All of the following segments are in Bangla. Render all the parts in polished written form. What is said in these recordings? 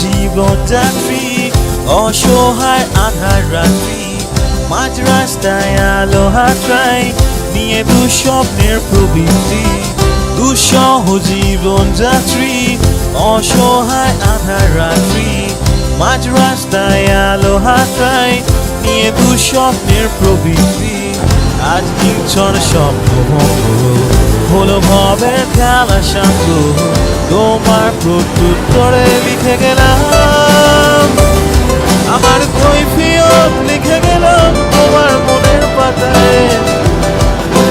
জীবন যাত্রী, অসহায় আধার রাত্রি, মাঝ রাস্তায় আলো হাতড়াই নিয়ে দুঃস্বপ্নের প্রবৃত্তি। দুঃসহ জীবন যাত্রী, অসহায় আধার রাত্রি, মাঝ রাস্তায় আলো হাতড়াই নিয়ে দুঃস্বপ্নের প্রবৃত্তি। আজ নির্ঝর স্বপ্ন হলো ভবের খেলা শান্ত, তোমার প্রত্যুত্তরে লিখে গেলাম আমার কৈফিয়ত, লিখে গেলাম তোমার মনের পাতায়।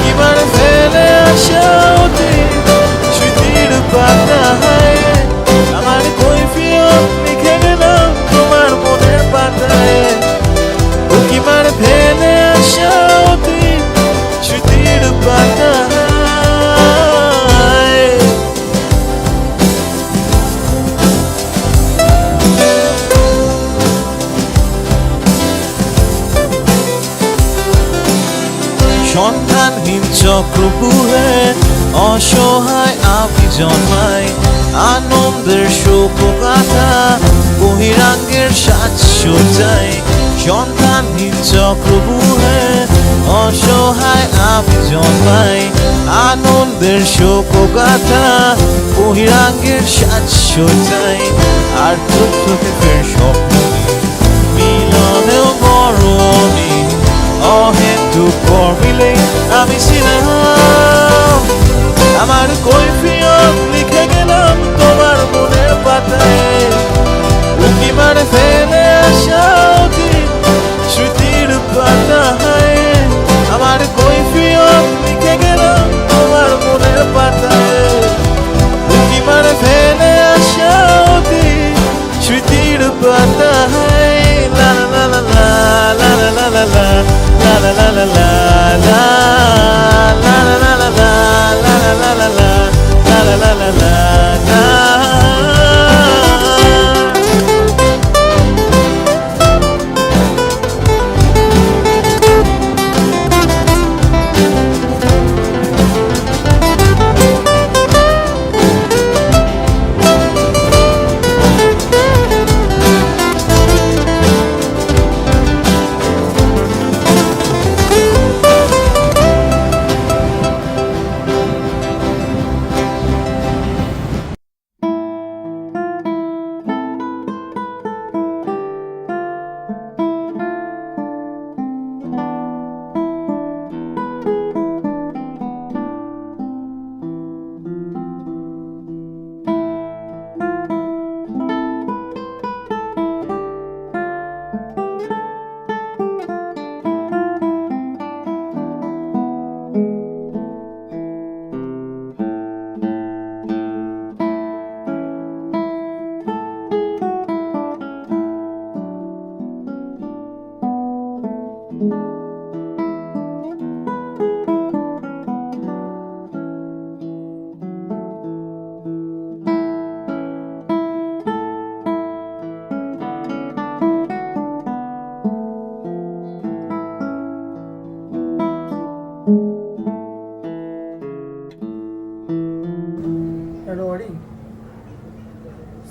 কিবার ফেলে আসা অতীত স্মৃতির পাতায়, আমার কৈফিয়ত লিখে গেলাম তোমার মনের পাতায়। কিবার ফেলে আসা অতীত স্মৃতির পাতায়। সন্ধানহীন চক্রপুরে অসহায় আমি জন্মাই, আনন্দের শোকগাথা বহিরাঙ্গের সাজসজ্জায়। সন্ধানহীন চক্রপুরে অসহায় আমি জন্মাই, আনন্দের শোকগাথা বহিরাঙ্গের সাজসজ্জায়। আর চোখে ফের স্বপ্ন মিলনেও বড়নি, অহেতুক মিলে আমি ছিলাম আমার কৈফিয়ত, লিখে গেলাম তোমার মনের পাতায়। উকিমার ফেলে আসা অতীত স্মৃতির পাতায়, আমার কৈফিয়ত লিখে গেলাম তোমার মনের পাতায়। উকিমার ফেলে আসা অতীত স্মৃতির পাতায়। লা লা লা লা লা লা লা লা la la la la la la la la la la la la la la la la la la la.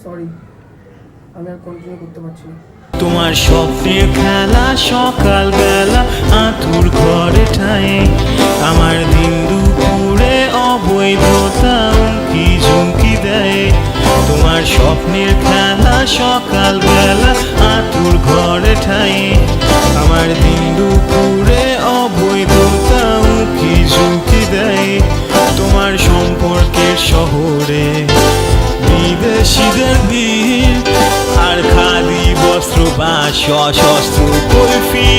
Sorry, আমি আর কন্টিনিউ করতে পারছি না। তোমার স্বপ্নের খেলা সকালবেলা আতুর ঘরে ঠায়, আমার দিন দুপুরে অবৈধতা উঁকি ঝুঁকি দেয়। তোমার স্বপ্নের খেলা সকালবেলা আতুর ঘরে ঠায়, আমার দিন দুপুরে অবৈধতা উঁকি ঝুঁকি দেয়। তোমার সম্পর্কের শহরে বিদেশিদের ভিড়, আর খালি বস্ত্র বা সশস্ত্র কৈফিয়ত